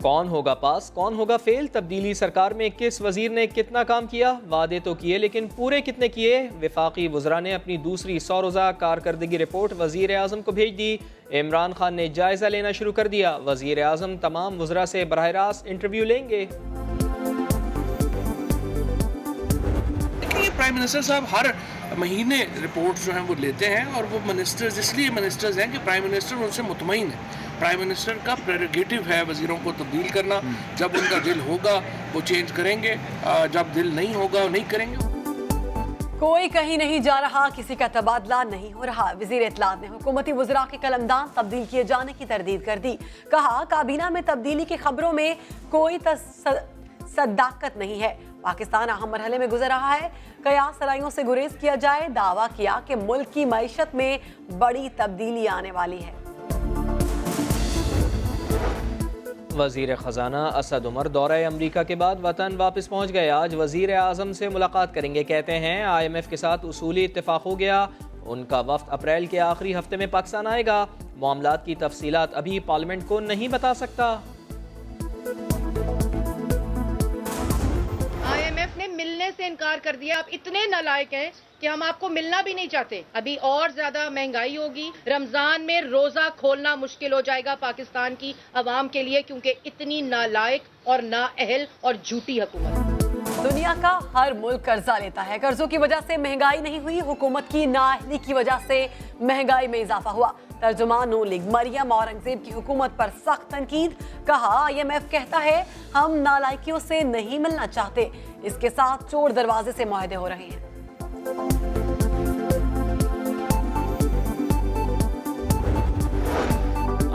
कौन होगा पास, कौन होगा फेल? तब्दीली सरकार में किस वजीर ने कितना काम किया? वादे तो किए लेकिन पूरे कितने किए? वफाकी वज़रा ने अपनी दूसरी 100 रोज़ा कारकर्दगी रिपोर्ट वज़ीर आज़म को भेज दी। इमरान खान ने जायज़ा लेना शुरू कर दिया। वज़ीर आज़म तमाम वज़रा से बराह रास्त इंटरव्यू लेंगे। प्राइम मिनिस्टर साहब हर महीने रिपोर्ट जो हैं वो लेते हैं, और वो मिनिस्टर्स इसलिए मिनिस्टर्स हैं कि प्राइम मिनिस्टर उनसे मुतमईन है। प्राइम मिनिस्टर का प्रेरोगेटिव है वजीरों को तब्दील करना। जब उनका दिल होगा वो चेंज करेंगे, जब दिल नहीं होगा वो नहीं करेंगे। कोई कहीं नहीं जा रहा, किसी का तबादला नहीं हो रहा। वजीर इत्तलात ने हुकूमती वज़रा के कलमदान तब्दील किए जाने की तरदीद कर दी। कहा काबीना में तब्दीली की खबरों में कोई सदाकत नहीं है। पाकिस्तान अहम मरहले में गुजर रहा है। कयास सराइयों से गुरेज किया जाए। दावा किया कि मुल्क की मईशत में बड़ी तब्दीली आने वाली है। वज़ीर ख़जाना असद उमर दौरे अमरीका के बाद वतन वापस पहुँच गए। आज वज़ीर आज़म से मुलाकात करेंगे। कहते हैं IMF के साथ उसूली इत्तेफाक हो गया। उनका वफ्द अप्रैल के आखिरी हफ्ते में पाकिस्तान आएगा। मामलात की तफसीलात अभी पार्लियामेंट को नहीं बता सकता। IMF ने मिलने से इनकार कर दिया। आप इतने नालायक हैं कि हम आपको मिलना भी नहीं चाहते। अभी और ज्यादा महंगाई होगी। रमजान में रोजा खोलना मुश्किल हो जाएगा पाकिस्तान की आवाम के लिए, क्योंकि इतनी नालायक और नाअहल और झूठी हुकूमत। दुनिया का हर मुल्क कर्जा लेता है। कर्जों की वजह से महंगाई नहीं हुई, हुकूमत की नाअहली की वजह से महंगाई में इजाफा हुआ। तर्जुमान नून लीग मरियम औरंगजेब की हुकूमत पर सख्त तनकीद। कहा IMF कहता है हम नालायकियों से नहीं मिलना चाहते। इसके साथ चोर दरवाजे से मुआहदे हो रहे हैं।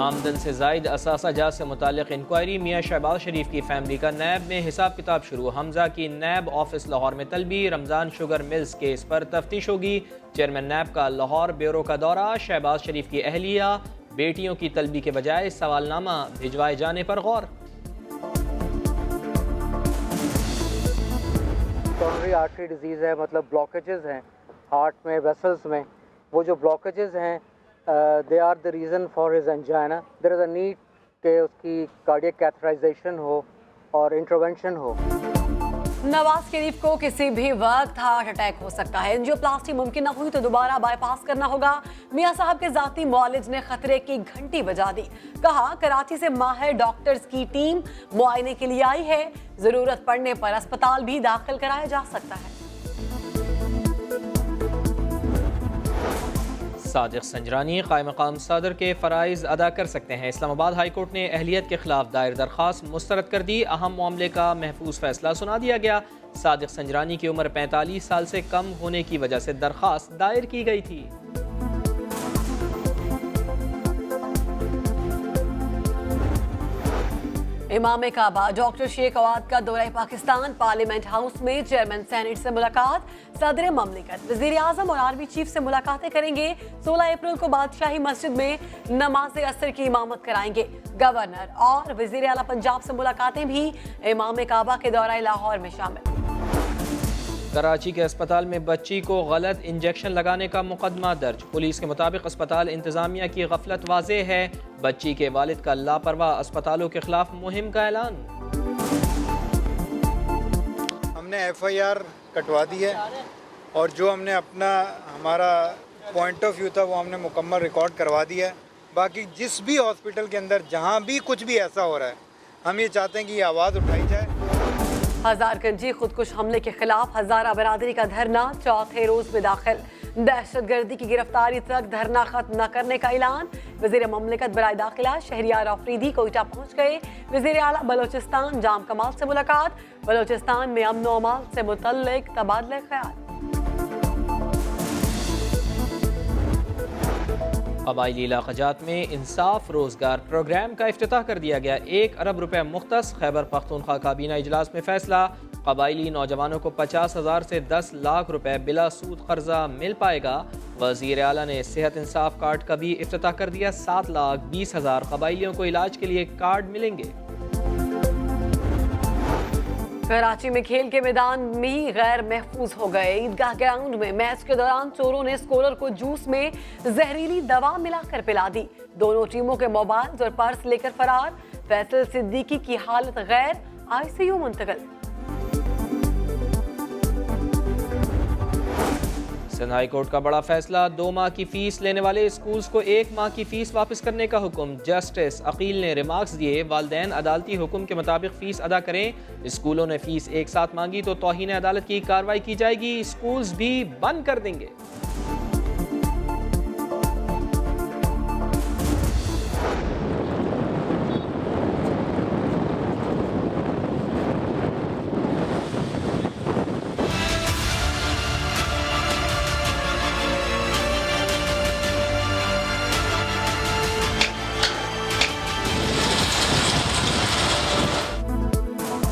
आमदन से जायद असासा जात से मुतालिक इंक्वायरी। मियाँ शहबाज शरीफ की फैमिली का नैब में हिसाब किताब शुरू। हमजा की नैब ऑफिस लाहौर में तलबी। रमजान शुगर मिल्स केस पर तफ्तीश होगी। चेयरमैन नैब का लाहौर ब्यूरो का दौरा। शहबाज शरीफ की अहलिया बेटियों की तलबी के बजाय सवालनामा भिजवाए जाने पर गौर। कोरोनरी आर्टरी डिजीज़ है, मतलब ब्लॉकेजेस हैं हार्ट में, वेसल्स में। वो जो ब्लॉकेजेस हैं they are the reason for his angina. There is a need कि उसकी कार्डियक कैथराइजेशन हो और इंटरवेंशन हो। नवाज शरीफ को किसी भी वक्त हार्ट अटैक हो सकता है। एंजियोप्लास्टी मुमकिन न हुई तो दोबारा बाईपास करना होगा। मियां साहब के जाती मुआलिज ने खतरे की घंटी बजा दी। कहा कराची से माहिर डॉक्टर्स की टीम मुआयने के लिए आई है। जरूरत पड़ने पर अस्पताल भी दाखिल कराया जा सकता है। सादिक संजरानी कायम मकाम सदर के फ़राइज़ अदा कर सकते हैं। इस्लामाबाद हाई कोर्ट ने अहलियत के खिलाफ दायर दरख्वास्त मुस्तरद कर दी। अहम मामले का महफूज फैसला सुना दिया गया। सादिक संजरानी की उम्र 45 साल से कम होने की वजह से दरख्वास्त दायर की गई थी। इमाम काबा डॉक्टर शेख अवाद का दौरा पाकिस्तान। पार्लियामेंट हाउस में चेयरमैन सेनेट से मुलाकात। सदर ममलिकत वजीर आजम और आर्मी चीफ से मुलाकातें करेंगे। 16 अप्रैल को बादशाही मस्जिद में नमाज असर की इमामत कराएंगे। गवर्नर और वजीर आला पंजाब से मुलाकातें भी इमाम काबा के दौरा लाहौर में शामिल। कराची के अस्पताल में बच्ची को गलत इंजेक्शन लगाने का मुकदमा दर्ज। पुलिस के मुताबिक अस्पताल इंतजामिया की गफलत वाज़ेह है। बच्ची के वालिद का लापरवाह अस्पतालों के खिलाफ मुहिम का ऐलान। हमने FIR कटवा दी है और जो हमने हमारा पॉइंट ऑफ व्यू था वो हमने मुकम्मल रिकॉर्ड करवा दिया है। बाकी जिस भी हॉस्पिटल के अंदर जहाँ भी कुछ भी ऐसा हो रहा है, हम ये चाहते हैं कि ये आवाज़ उठाई जाए। हजारगंजी खुदकुश हमले के खिलाफ हजारा बरादरी का धरना चौथे रोज में दाखिल। दहशतगर्दी की गिरफ्तारी तक धरना खत्म न करने का ऐलान। वजीर ममलिकत बराए दाखिला शहरियार आफरीदी कोयटा पहुंच गए। वजीर आला बलोचिस्तान जाम कमाल से मुलाकात। बलोचिस्तान में अमन व अमान से मुतल्लिक तबादले ख्याल। कबायली इलाक़ाजात में इंसाफ रोज़गार प्रोग्राम का इफ्तिताह कर दिया गया। 1 अरब रुपए मुख्तस। खैबर पख्तूनख्वा काबीना इजलास में फैसला। कबायली नौजवानों को 50,000 से 10 लाख रुपए बिला सूद कर्जा मिल पाएगा। वज़ीर आला ने सेहत इंसाफ कार्ड का भी इफ्तिताह कर दिया। 7,20,000 कबायलियों को इलाज के लिए कार्ड मिलेंगे। कराची में खेल के मैदान में गैर महफूज हो गए। ईदगाह ग्राउंड में मैच के दौरान चोरों ने स्कोरर को जूस में जहरीली दवा मिलाकर पिला दी। दोनों टीमों के मोबाइल और पर्स लेकर फरार। फैसल सिद्दीकी की हालत गैर, ICU मुंतकिल। सिंध हाई कोर्ट का बड़ा फैसला, 2 माह की फीस लेने वाले स्कूल्स को 1 माह की फीस वापस करने का हुक्म। जस्टिस अकील ने रिमार्क्स दिए, वालिदैन अदालती हुक्म के मुताबिक फीस अदा करें। स्कूलों ने फीस एक साथ मांगी तो तौहीन अदालत की कार्रवाई की जाएगी, स्कूल्स भी बंद कर देंगे।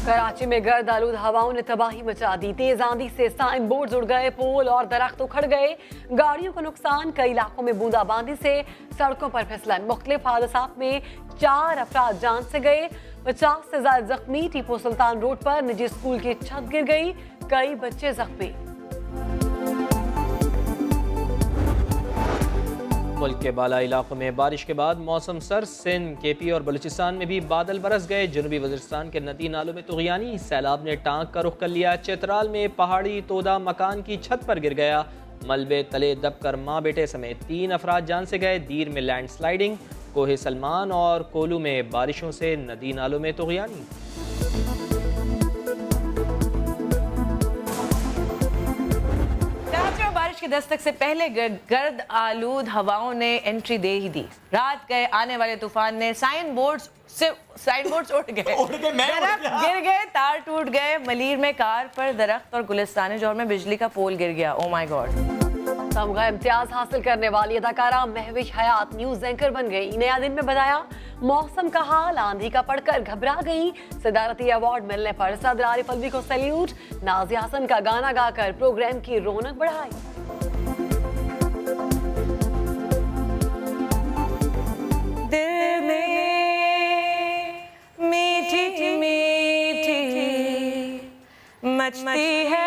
कराची में गर्द आलूद हवाओं ने तबाही मचा दी। तेज आंधी से साइन बोर्ड उड़ गए, पोल और दरख्त उखड़ गए, गाड़ियों को नुकसान। कई इलाकों में बूंदाबांदी से सड़कों पर फिसलन। मुख्तलिफ हादसात में 4 अफराद जान से गए, 50 से ज्यादा जख्मी। टीपू सुल्तान रोड पर निजी स्कूल की छत गिर गई, कई बच्चे जख्मी। मुल्क के बाला इलाकों में बारिश के बाद मौसम सर। सिंध, KP और बलूचिस्तान में भी बादल बरस गए। जनूबी वज़ीरिस्तान के नदी नालों में तुग़यानी, सैलाब ने टांग का रुख कर लिया। चित्राल में पहाड़ी तोदा मकान की छत पर गिर गया, मलबे तले दबकर माँ बेटे समेत 3 अफराद जान से गए। दीर में लैंड स्लाइडिंग, कोहे सलमान और कोलू में बारिशों से नदी नालों में तुग़यानी। बारिश की दस्तक से पहले गर्द आलूद हवाओं ने एंट्री दे ही दी। रात गए आने वाले तूफान ने साइन बोर्ड्स उड़ गए, गिर गए, तार टूट गए। मलीर में कार पर दरख्त और गुलिस्तान जौहर में बिजली का पोल गिर गया। Oh my God. तमगा इम्तियाज हासिल करने वाली अदाकारा महविश हयात न्यूज एंकर बन गई। नया दिन में बताया मौसम का हाल, आंधी का पढ़कर घबरा गई। सदारती अवार्ड मिलने पर सदर आरिफ अलवी को सैल्यूट। नाज़िया हसन का गाना गाकर प्रोग्राम की रौनक बढ़ाई। दिल में मीठी मीठी मचती है